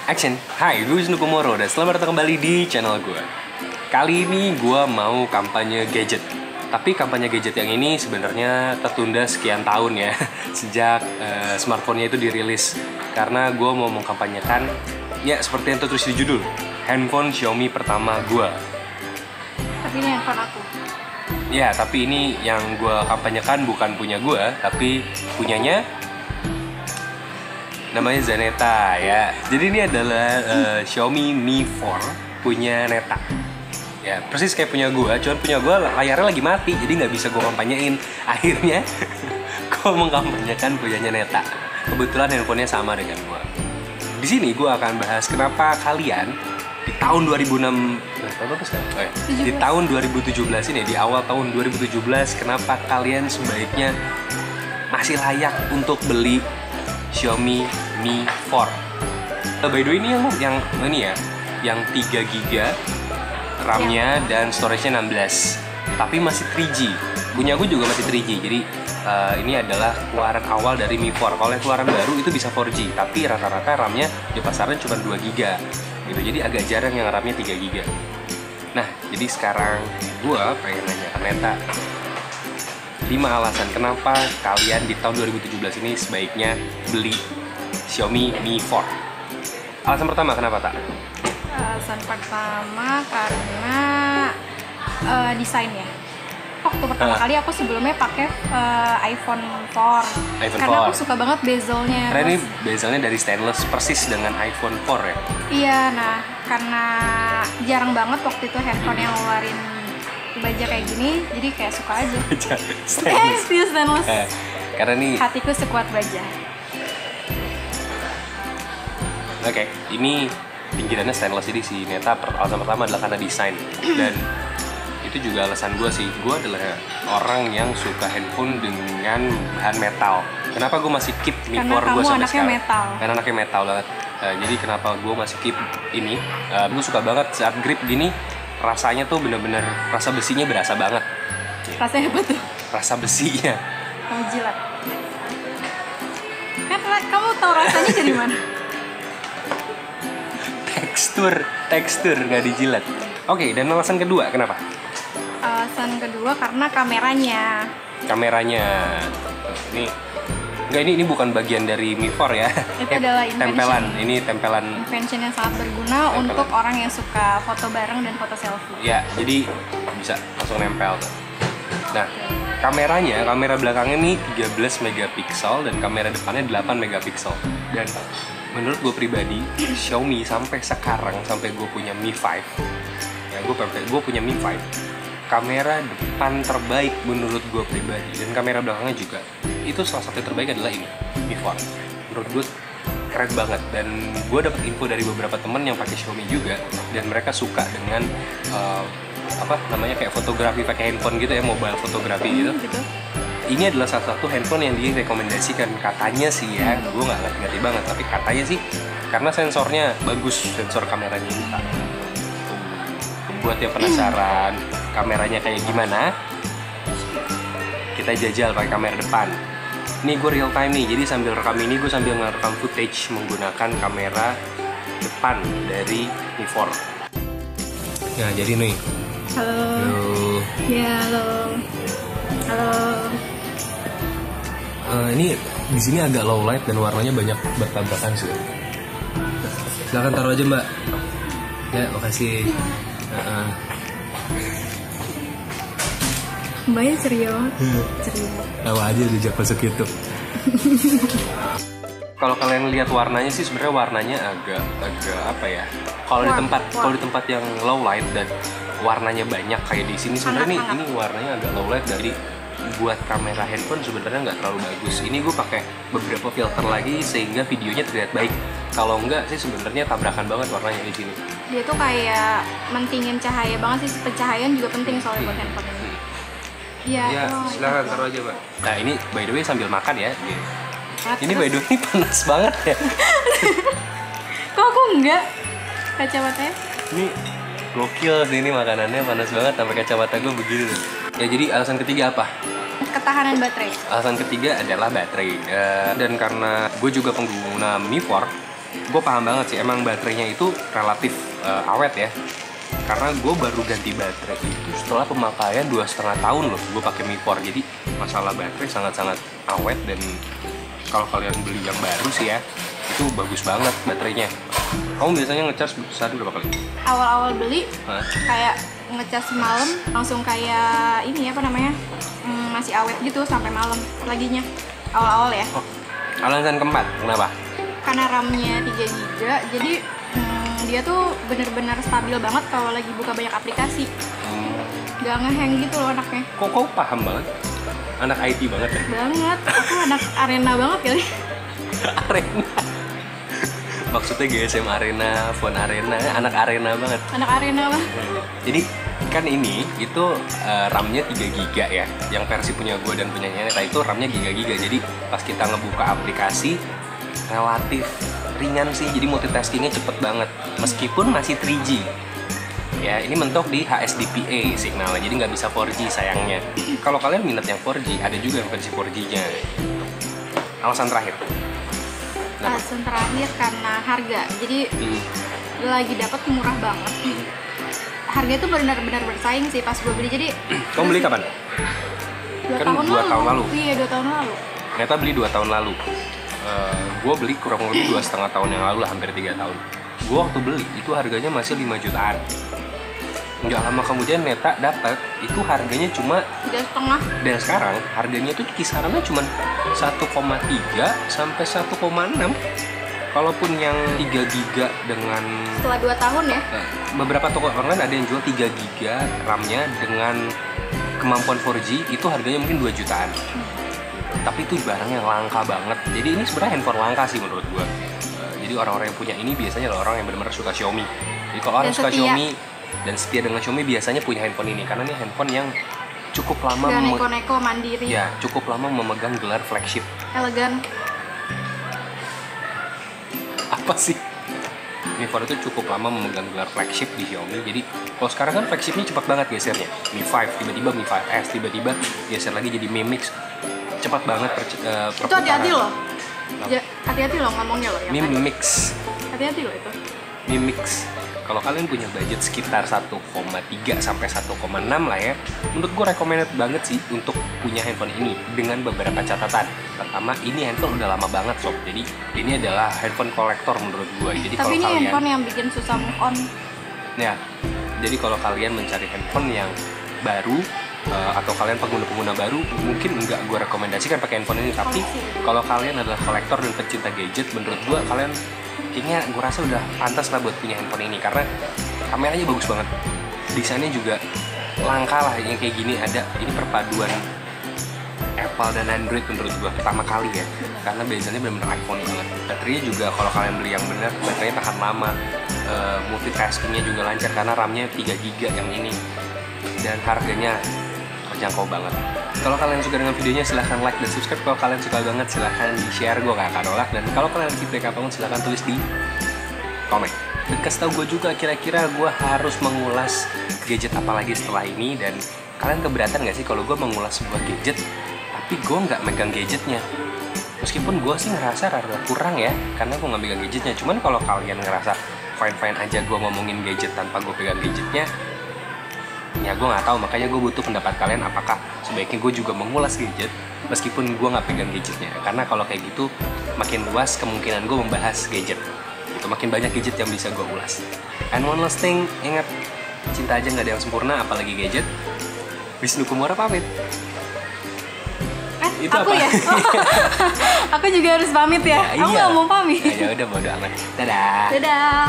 Action. Hai, gue Wisnu Kumoro dan selamat datang kembali di channel gue. Kali ini gue mau kampanye gadget. Tapi kampanye gadget yang ini sebenarnya tertunda sekian tahun ya sejak smartphone-nya itu dirilis. Karena gue mau mengkampanyekan ya seperti yang tertulis di judul, handphone Xiaomi pertama gue. Tapi ini handphone aku. Ya, tapi ini yang gue kampanyekan bukan punya gue, tapi punyanya namanya Zaneta ya. Jadi ini adalah Xiaomi Mi 4 punya Neta. Ya, persis kayak punya gue, cuman punya gue layarnya lagi mati, jadi nggak bisa gue kampanyein. Akhirnya gue mengkampanyekan punyanya Neta. Kebetulan handphonenya sama dengan gue. Di sini gue akan bahas kenapa kalian di tahun 2006 di tahun 2017 ini, di awal tahun 2017, kenapa kalian sebaiknya masih layak untuk beli Xiaomi Mi 4. By the way, ini yang ini ya, yang 3 GB RAM-nya dan storage-nya 16. Tapi masih 3G. Punya gue juga masih 3G. Jadi ini adalah keluaran awal dari Mi 4. Kalau yang keluaran baru itu bisa 4G, tapi rata-rata RAM-nya di pasaran cuma 2 GB. Gitu. Jadi agak jarang yang RAM-nya 3 GB. Nah, jadi sekarang gue pengen nanya ke Neta 5 alasan kenapa kalian di tahun 2017 ini sebaiknya beli Xiaomi Mi 4. Alasan pertama kenapa, Tak? Alasan pertama karena desainnya. Waktu pertama kali aku sebelumnya pakai iPhone 4. Karena aku suka banget bezelnya. Karena ini bezelnya dari stainless persis dengan iPhone 4 ya? Iya, nah karena jarang banget waktu itu handphone yang ngeluarin baja kayak gini, jadi kayak suka aja. Stainless. Karena nih hatiku sekuat baja. Oke, ini pinggirannya stainless, jadi si Neta alasan pertama adalah karena desain. Dan itu juga alasan gue sih, gue adalah orang yang suka handphone dengan bahan metal. Kenapa gue masih keep Mi 4 gue sampai sekarang? Metal. Karena anaknya metal banget. Jadi kenapa gue masih keep ini? Gue suka banget saat grip gini, rasanya tuh bener-bener rasa besinya berasa banget. Rasanya apa tuh? Rasa besinya. Kamu jilat. Kan kamu tahu rasanya dari mana? Tekstur nggak dijilat. Oke, dan alasan kedua kenapa? Alasan kedua karena kameranya. Ini bukan bagian dari Mi 4 ya. Itu adalah tempelan. Ini tempelan. Invention yang sangat berguna untuk orang yang suka foto bareng dan foto selfie. Ya, jadi bisa langsung nempel. Nah, kamera belakangnya nih 13 megapiksel dan kamera depannya 8 megapiksel. Dan menurut gue pribadi, Xiaomi sampai sekarang, sampai gue punya Mi 5, ya gue punya Mi 5, kamera depan terbaik menurut gue pribadi, dan kamera belakangnya juga itu salah satu yang terbaik adalah ini Mi 4. Menurut gue keren banget, dan gue dapet info dari beberapa temen yang pakai Xiaomi juga, dan mereka suka dengan kayak fotografi pakai handphone gitu ya, mobile fotografi gitu. Ini adalah salah satu handphone yang direkomendasikan katanya sih ya, gue nggak ngerti banget, tapi katanya sih karena sensornya bagus, sensor kameranya ini. Buat yang penasaran kameranya kayak gimana, kita jajal pakai kamera depan. Ini gue real time nih, jadi sambil rekam ini gue sambil ngerekam footage menggunakan kamera depan dari Mi 4. Ya, jadi nih. Halo. Ya, halo. Ini di sini agak low light dan warnanya banyak bertabrakan sih. Silakan taruh aja, Mbak. Ya, makasih. Mbaknya ceria. Tahu aja dijak masuk YouTube. Kalau kalian lihat warnanya sih sebenarnya warnanya agak apa ya? Kalau di tempat yang low light dan warnanya banyak kayak di sini, sebenarnya ini warnanya agak low light, dari buat kamera handphone sebenarnya nggak terlalu bagus. Ini gue pakai beberapa filter lagi sehingga videonya terlihat baik. Kalau enggak sih sebenarnya tabrakan banget warnanya di sini. Dia tuh kayak mentingin cahaya banget sih, pencahayaan juga penting soalnya buat handphone ini. Iya. Ya, silakan taruh aja, Mbak. Nah, ini by the way sambil makan ya. Ini by the way panas banget ya. Kok aku enggak? Kacamatanya? Ini gokil sih, ini makanannya panas banget sampai kacamata gue begitu. Ya, jadi alasan ketiga apa? Ketahanan baterai. Alasan ketiga adalah baterai. Dan karena gue juga pengguna Mi 4, gue paham banget sih, emang baterainya itu relatif awet ya. Karena gue baru ganti baterai itu setelah pemakaian 2,5 tahun loh gue pakai Mi 4. Jadi masalah baterai sangat-sangat awet, dan kalau kalian beli yang baru sih ya, itu bagus banget baterainya. Kamu biasanya ngecas sehari berapa kali? Awal-awal beli kayak ngecas malam langsung kayak ini apa namanya, masih awet gitu sampai malam laginya awal-awal ya. Alasan keempat kenapa? Karena RAM-nya 3 GB, jadi dia tuh bener-bener stabil banget kalau lagi buka banyak aplikasi. Gak ngehang gitu loh anaknya. Kok kau paham banget? Anak IT banget ya? Banget, aku anak arena banget kali. Arena? Maksudnya GSM Arena, Phone Arena, anak arena banget. Anak arena lah. Jadi kan ini itu RAM-nya 3 GB ya. Yang versi punya gue dan punya Neta itu RAM-nya giga-giga. Jadi pas kita ngebuka aplikasi relatif ringan sih. Jadi multitaskingnya cepet banget. Meskipun masih 3G. Ya, ini mentok di HSDPA signalnya. Jadi nggak bisa 4G sayangnya. Kalau kalian minat yang 4G, ada juga yang versi 4G-nya. Alasan terakhir. Alasan terakhir karena harga. Jadi lagi dapat murah banget. Harga itu benar-benar bersaing sih pas gue beli. Jadi kamu beli kapan? 2 Kan 2 tahun lalu. Iya, 2 tahun lalu. Neta beli 2 tahun lalu. Gue beli kurang lebih 2,5 tahun yang lalu lah, hampir 3 tahun. Gue waktu beli itu harganya masih 5 jutaan. Nggak lama kemudian Neta dapat itu harganya cuma 3,5. Dan sekarang harganya itu kisarannya cuma 1,3 sampai 1,6. Kalaupun yang 3 giga dengan Setelah 2 tahun ya. Beberapa toko online ada yang jual 3 giga RAM-nya dengan kemampuan 4G, itu harganya mungkin 2 jutaan. Tapi itu barang yang langka banget. Jadi ini sebenarnya handphone langka sih menurut gua. Jadi orang-orang yang punya ini biasanya adalah orang yang benar-benar suka Xiaomi. Jadi kalau orang suka Xiaomi dan setia dengan Xiaomi biasanya punya handphone ini, karena ini handphone yang cukup lama dan neko-neko mandiri. Ya, cukup lama memegang gelar flagship. Elegan. Apa sih? Mi 4 itu cukup lama memegang gelar flagship di Xiaomi. Jadi kalau sekarang kan flagshipnya cepat banget gesernya. Mi 5, tiba-tiba Mi 5S, tiba-tiba geser lagi jadi Mi Mix. Cepat banget itu hati-hati loh. Hati-hati loh ngomongnya loh. Mi Mix. Hati-hati loh itu. Mi Mix. Kalau kalian punya budget sekitar 1,3 sampai 1,6 lah ya, menurut gue recommended banget sih untuk punya handphone ini dengan beberapa catatan. Pertama, ini handphone udah lama banget sob. Jadi ini adalah handphone kolektor menurut gue. Jadi tapi ini kalian, handphone yang bikin susah move on. Ya, jadi kalau kalian mencari handphone yang baru atau kalian pengguna-pengguna baru, mungkin enggak gue rekomendasikan pakai handphone ini. Tapi kalau kalian adalah kolektor dan pecinta gadget, menurut gue kalian kayaknya gue rasa udah pantas lah buat punya handphone ini, karena kameranya bagus banget, desainnya juga langka lah yang kayak gini ada. Ini perpaduan Apple dan Android menurut gue pertama kali ya, karena biasanya benar-benar iPhone banget. Baterainya juga kalau kalian beli yang benar, baterainya tahan lama, multitaskingnya juga lancar karena RAM-nya 3 GB yang ini, dan harganya terjangkau banget. Kalau kalian suka dengan videonya silahkan like dan subscribe. Kalau kalian suka banget silahkan di share, gue gak akan nolak. Dan kalau kalian feedback apapun silahkan tulis di komen. Dan kasih tau gue juga kira-kira gue harus mengulas gadget apa lagi setelah ini. Dan kalian keberatan gak sih kalau gue mengulas sebuah gadget tapi gue gak megang gadgetnya? Meskipun gue sih ngerasa rada kurang ya, karena gue gak megang gadgetnya. Cuman kalau kalian ngerasa fine-fine aja gue ngomongin gadget tanpa gue pegang gadgetnya, ya gue nggak tahu. Makanya gue butuh pendapat kalian, apakah sebaiknya gue juga mengulas gadget meskipun gue nggak pegang gadgetnya. Karena kalau kayak gitu makin luas kemungkinan gue membahas gadget itu, makin banyak gadget yang bisa gue ulas. And one last thing, ingat, cinta aja nggak ada yang sempurna, apalagi gadget. Wisnu Kumora pamit. Itu aku apa? Ya? Aku juga harus pamit ya. Aku nggak mau pamit. Ya udah, bodo amat. Dadah. Dadah.